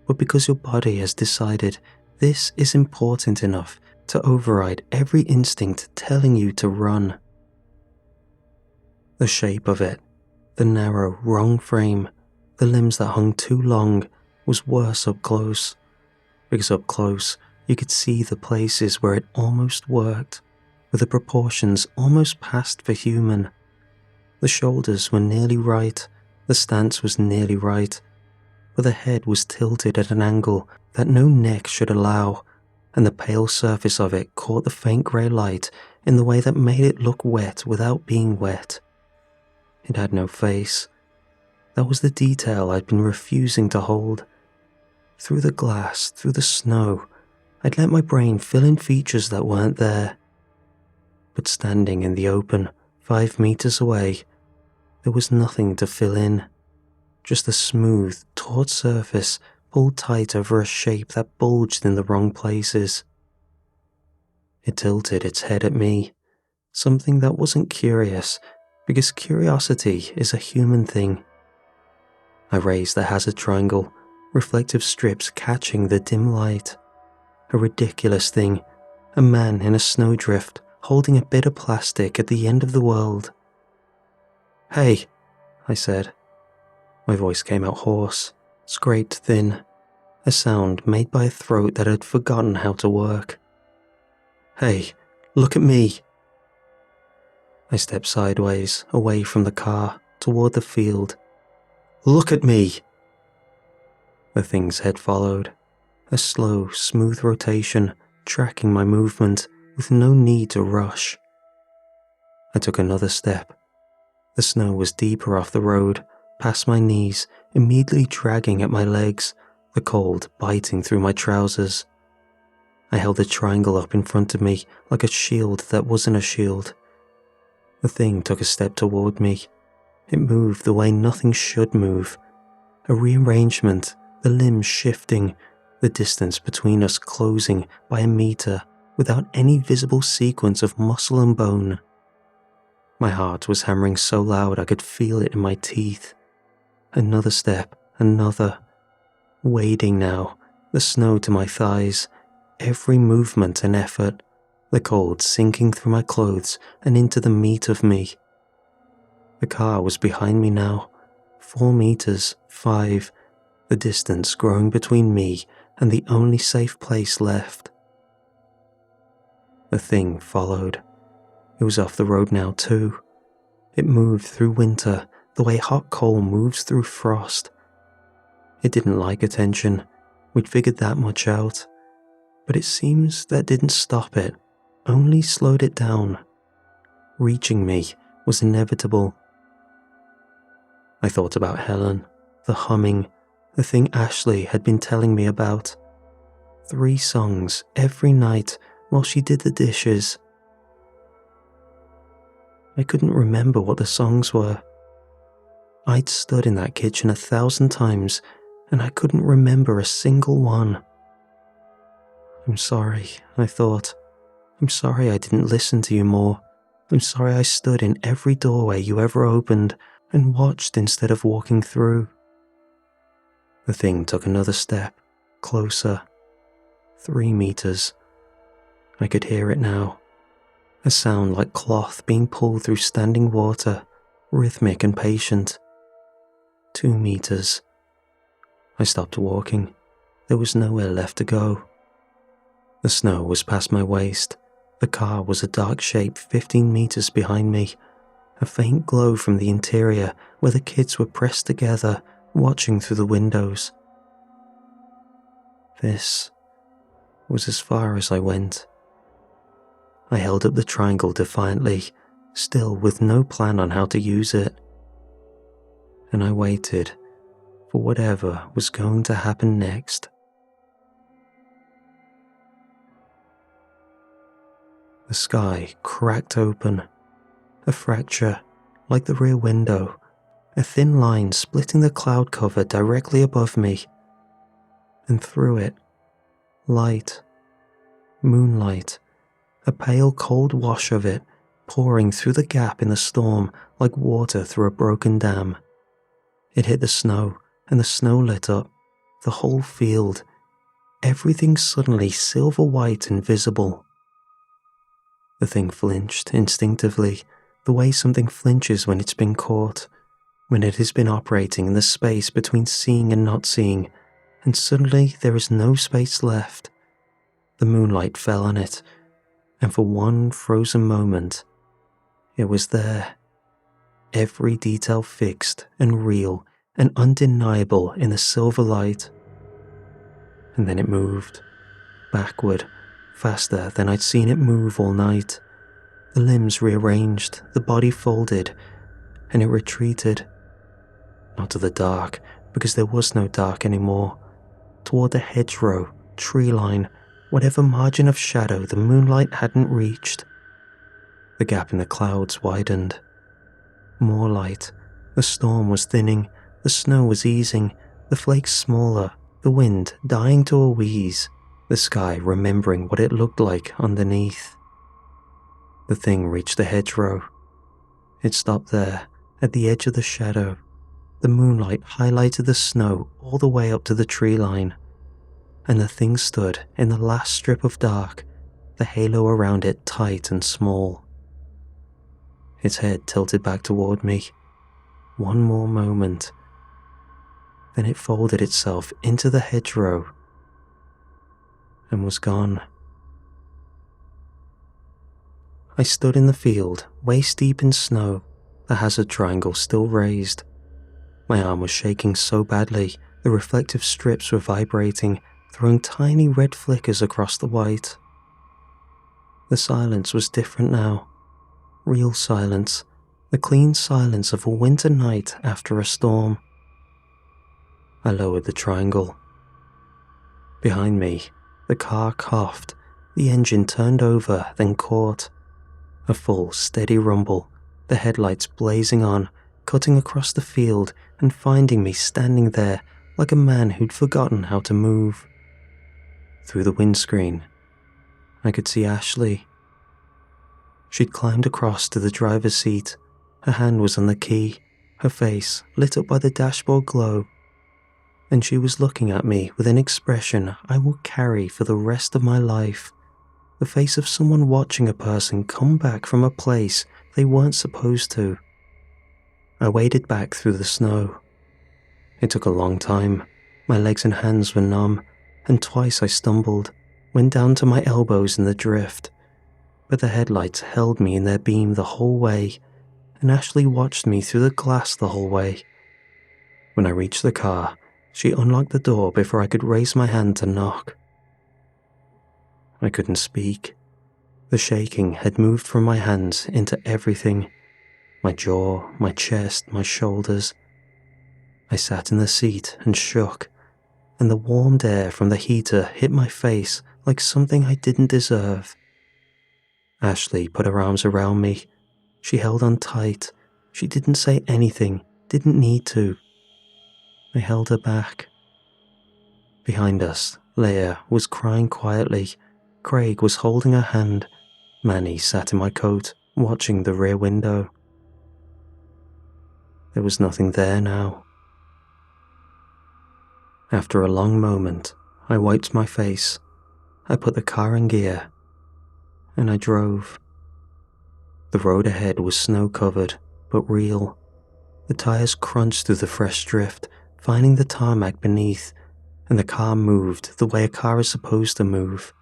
A: but because your body has decided this is important enough to override every instinct telling you to run. The shape of it, the narrow, wrong frame, the limbs that hung too long, was worse up close. Because up close, you could see the places where it almost worked, where the proportions almost passed for human. The shoulders were nearly right, the stance was nearly right, but the head was tilted at an angle that no neck should allow, and the pale surface of it caught the faint grey light in the way that made it look wet without being wet. It had no face. That was the detail I'd been refusing to hold. Through the glass, through the snow, I'd let my brain fill in features that weren't there. But standing in the open, 5 meters away, there was nothing to fill in. Just a smooth, taut surface pulled tight over a shape that bulged in the wrong places. It tilted its head at me, something that wasn't curious, because curiosity is a human thing. I raised the hazard triangle, reflective strips catching the dim light. A ridiculous thing, a man in a snowdrift holding a bit of plastic at the end of the world. "Hey," I said. My voice came out hoarse, scraped thin, a sound made by a throat that had forgotten how to work. "Hey, look at me." I stepped sideways, away from the car, toward the field. "Look at me." The thing's head followed, a slow, smooth rotation, tracking my movement with no need to rush. I took another step. The snow was deeper off the road, past my knees, immediately dragging at my legs, the cold biting through my trousers. I held the triangle up in front of me like a shield that wasn't a shield. The thing took a step toward me. It moved the way nothing should move. A rearrangement, the limbs shifting, the distance between us closing by a meter without any visible sequence of muscle and bone. My heart was hammering so loud I could feel it in my teeth. Another step, another. Wading now, the snow to my thighs, every movement an effort, the cold sinking through my clothes and into the meat of me. The car was behind me now, 4 meters, 5, the distance growing between me and the only safe place left. The thing followed. It was off the road now too. It moved through winter the way hot coal moves through frost. It didn't like attention, we'd figured that much out. But it seems that didn't stop it, only slowed it down. Reaching me was inevitable. I thought about Helen, the humming, the thing Ashley had been telling me about. 3 songs every night while she did the dishes. I couldn't remember what the songs were. I'd stood in that kitchen 1,000 times and I couldn't remember a single one. I'm sorry, I thought. I'm sorry I didn't listen to you more. I'm sorry I stood in every doorway you ever opened and watched instead of walking through. The thing took another step, closer. 3 meters. I could hear it now. A sound like cloth being pulled through standing water, rhythmic and patient. 2 meters. I stopped walking. There was nowhere left to go. The snow was past my waist. The car was a dark shape 15 meters behind me, a faint glow from the interior where the kids were pressed together, watching through the windows. This was as far as I went. I held up the triangle defiantly, still with no plan on how to use it. And I waited for whatever was going to happen next. The sky cracked open, a fracture like the rear window, a thin line splitting the cloud cover directly above me. And through it, light, moonlight, a pale cold wash of it pouring through the gap in the storm like water through a broken dam. It hit the snow, and the snow lit up, the whole field, everything suddenly silver white and visible. The thing flinched instinctively, the way something flinches when it's been caught, when it has been operating in the space between seeing and not seeing, and suddenly there is no space left. The moonlight fell on it, and for one frozen moment, it was there. Every detail fixed and real and undeniable in the silver light. And then it moved, backward, faster than I'd seen it move all night. The limbs rearranged, the body folded, and it retreated. Not to the dark, because there was no dark anymore. Toward the hedgerow, tree line, whatever margin of shadow the moonlight hadn't reached. The gap in the clouds widened. More light. The storm was thinning, the snow was easing, the flakes smaller, the wind dying to a wheeze, the sky remembering what it looked like underneath. The thing reached the hedgerow. It stopped there, at the edge of the shadow. The moonlight highlighted the snow all the way up to the tree line, and the thing stood in the last strip of dark, the halo around it tight and small. Its head tilted back toward me. One more moment. Then it folded itself into the hedgerow and was gone. I stood in the field, waist deep in snow, the hazard triangle still raised. My arm was shaking so badly, the reflective strips were vibrating, throwing tiny red flickers across the white. The silence was different now. Real silence, the clean silence of a winter night after a storm. I lowered the triangle. Behind me, the car coughed, the engine turned over, then caught. A full, steady rumble, the headlights blazing on, cutting across the field and finding me standing there like a man who'd forgotten how to move. Through the windscreen, I could see Ashley. She'd climbed across to the driver's seat. Her hand was on the key, her face lit up by the dashboard glow. And she was looking at me with an expression I will carry for the rest of my life. The face of someone watching a person come back from a place they weren't supposed to. I waded back through the snow. It took a long time. My legs and hands were numb, and twice I stumbled, went down to my elbows in the drift. But the headlights held me in their beam the whole way, and Ashley watched me through the glass the whole way. When I reached the car, she unlocked the door before I could raise my hand to knock. I couldn't speak. The shaking had moved from my hands into everything. My jaw, my chest, my shoulders. I sat in the seat and shook, and the warmed air from the heater hit my face like something I didn't deserve. Ashley put her arms around me. She held on tight. She didn't say anything, didn't need to. I held her back. Behind us, Leia was crying quietly. Craig was holding her hand. Manny sat in my coat, watching the rear window. There was nothing there now. After a long moment, I wiped my face. I put the car in gear, and I drove. The road ahead was snow-covered, but real. The tires crunched through the fresh drift, finding the tarmac beneath, and the car moved the way a car is supposed to move.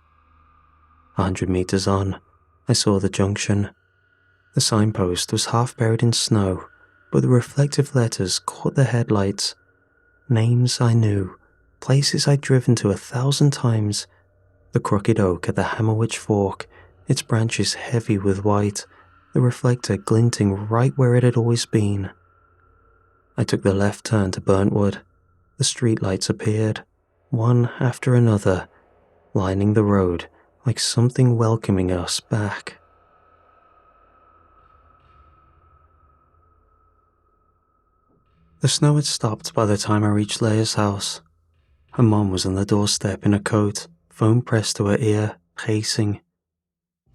A: 100 meters on, I saw the junction. The signpost was half buried in snow, but the reflective letters caught the headlights. Names I knew, places I'd driven to 1,000 times. The crooked oak at the Hammerwich Fork, its branches heavy with white, the reflector glinting right where it had always been. I took the left turn to Burntwood. The streetlights appeared, one after another, lining the road like something welcoming us back. The snow had stopped by the time I reached Leia's house. Her mom was on the doorstep in a coat, phone pressed to her ear, pacing.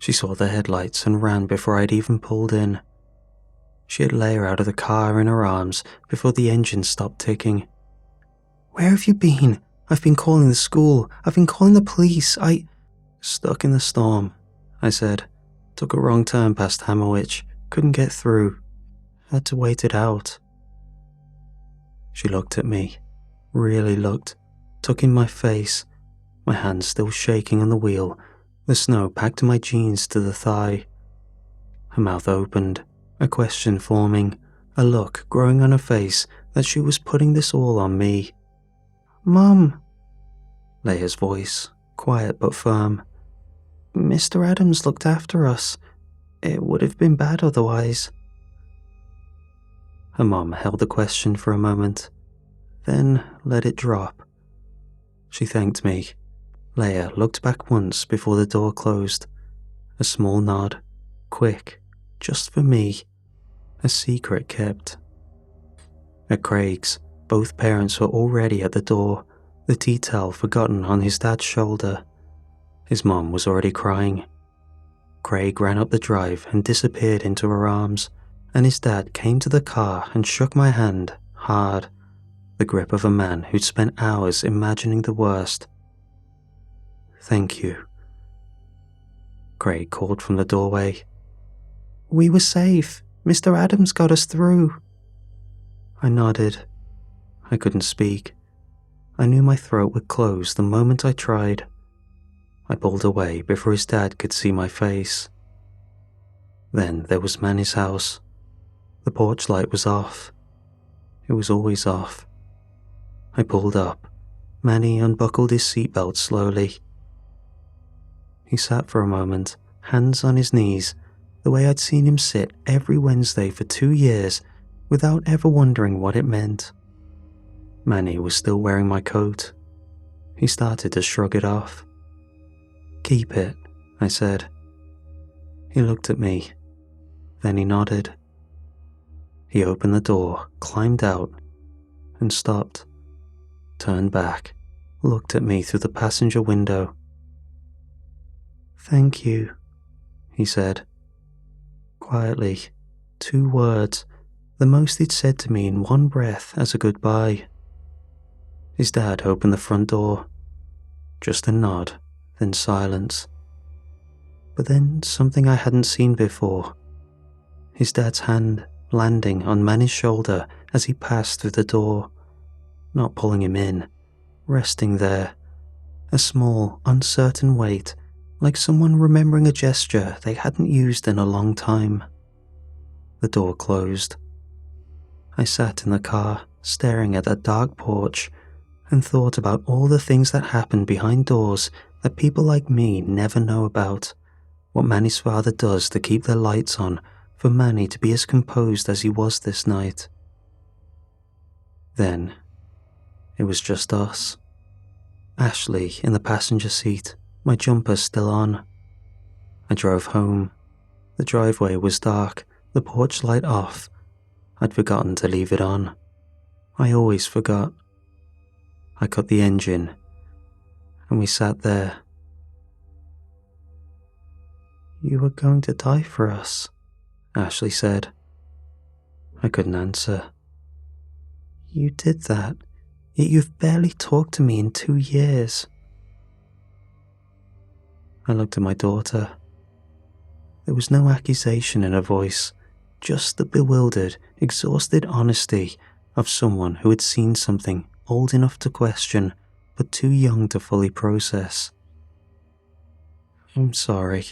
A: She saw the headlights and ran before I'd even pulled in. She had Leia out of the car in her arms before the engine stopped ticking. "Where have you been? I've been calling the school. I've been calling the police. Stuck in the storm," I said. "Took a wrong turn past Hammerwich. Couldn't get through. Had to wait it out." She looked at me. Really looked. Took in my face. My hands still shaking on the wheel. The snow packed my jeans to the thigh. Her mouth opened. A question forming. A look growing on her face that she was putting this all on me. "Mum." Leia's voice, quiet but firm. "Mr. Adams looked after us. It would have been bad otherwise." Her mum held the question for a moment, then let it drop. She thanked me. Leia looked back once before the door closed. A small nod, quick, just for me, a secret kept. At Craig's, both parents were already at the door, the tea towel forgotten on his dad's shoulder. His mom was already crying. Craig ran up the drive and disappeared into her arms, and his dad came to the car and shook my hand, hard, the grip of a man who'd spent hours imagining the worst. "Thank you," Craig called from the doorway. "We were safe. Mr. Adams got us through." I nodded. I couldn't speak. I knew my throat would close the moment I tried. I pulled away before his dad could see my face. Then there was Manny's house. The porch light was off. It was always off. I pulled up. Manny unbuckled his seatbelt slowly. He sat for a moment, hands on his knees, the way I'd seen him sit every Wednesday for 2 years without ever wondering what it meant. Manny was still wearing my coat. He started to shrug it off. "Keep it," I said. He looked at me. Then he nodded. He opened the door, climbed out, and stopped. Turned back, looked at me through the passenger window. "Thank you," he said. Quietly, 2 words, the most he'd said to me in one breath as a goodbye. His dad opened the front door. Just a nod, then silence. But then something I hadn't seen before. His dad's hand landing on Manny's shoulder as he passed through the door, not pulling him in, resting there, a small, uncertain weight, like someone remembering a gesture they hadn't used in a long time. The door closed. I sat in the car, staring at that dark porch, and thought about all the things that happen behind doors that people like me never know about. What Manny's father does to keep their lights on for Manny to be as composed as he was this night. Then, it was just us. Ashley in the passenger seat, my jumper still on. I drove home. The driveway was dark, the porch light off. I'd forgotten to leave it on. I always forgot. I cut the engine, and we sat there. "You were going to die for us," Ashley said. I couldn't answer. "You did that, yet you've barely talked to me in 2 years." I looked at my daughter. There was no accusation in her voice, just the bewildered, exhausted honesty of someone who had seen something old enough to question, but too young to fully process. "I'm sorry,"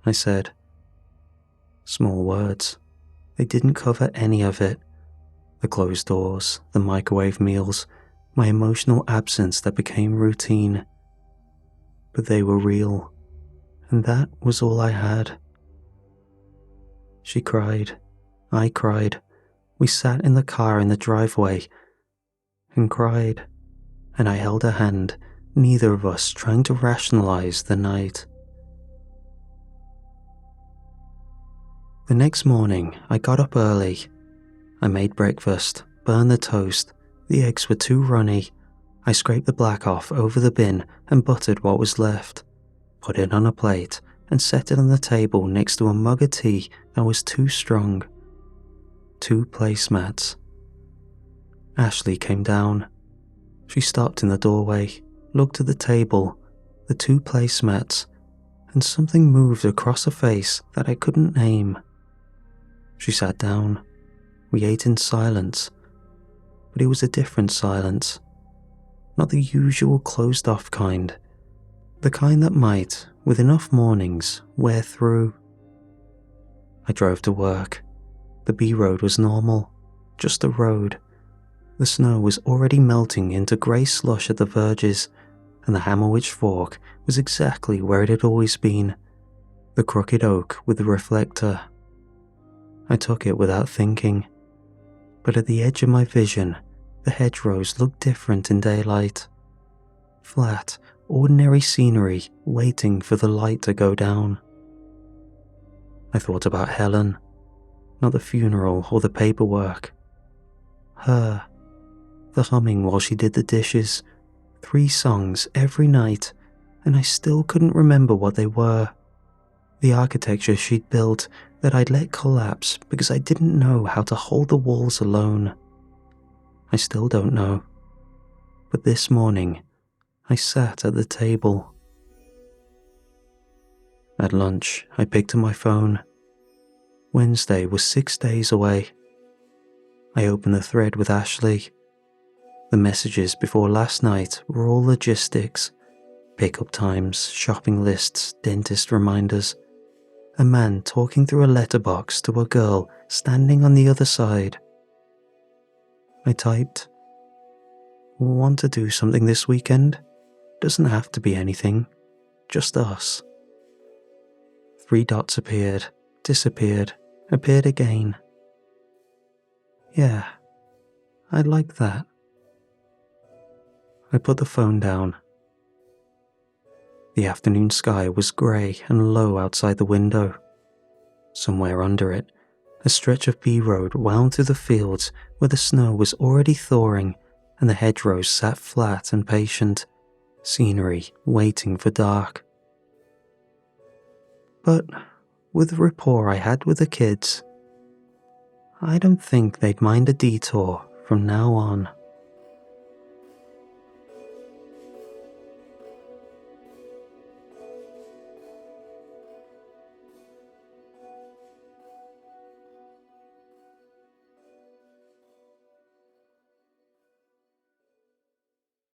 A: I said. Small words. They didn't cover any of it. The closed doors, the microwave meals, my emotional absence that became routine. But they were real, and that was all I had. She cried. I cried. We sat in the car in the driveway and cried, and I held her hand, neither of us trying to rationalize the night. The next morning, I got up early. I made breakfast, burned the toast. The eggs were too runny. I scraped the black off over the bin and buttered what was left, put it on a plate, and set it on the table next to a mug of tea that was too strong. 2 placemats. Ashley came down. She stopped in the doorway, looked at the table, the 2 placemats, and something moved across her face that I couldn't name. She sat down. We ate in silence, but it was a different silence. Not the usual closed-off kind. The kind that might, with enough mornings, wear through. I drove to work. The B road was normal, just a road. The snow was already melting into grey slush at the verges, and the Hammerwich Fork was exactly where it had always been, the crooked oak with the reflector. I took it without thinking, but at the edge of my vision, the hedgerows looked different in daylight. Flat, ordinary scenery waiting for the light to go down. I thought about Helen, not the funeral or the paperwork. Her, the humming while she did the dishes, 3 songs every night, and I still couldn't remember what they were. The architecture she'd built that I'd let collapse because I didn't know how to hold the walls alone. I still don't know. But this morning, I sat at the table. At lunch, I picked up my phone. Wednesday was 6 days away. I opened the thread with Ashley. The messages before last night were all logistics, pickup times, shopping lists, dentist reminders. A man talking through a letterbox to a girl standing on the other side. I typed, "Want to do something this weekend? Doesn't have to be anything, just us." 3 dots appeared, disappeared, appeared again. Yeah, I'd like that. I put the phone down. The afternoon sky was grey and low outside the window. Somewhere under it, a stretch of B-road wound through the fields where the snow was already thawing and the hedgerows sat flat and patient, scenery waiting for dark. But with the rapport I had with the kids, I don't think they'd mind a detour from now on.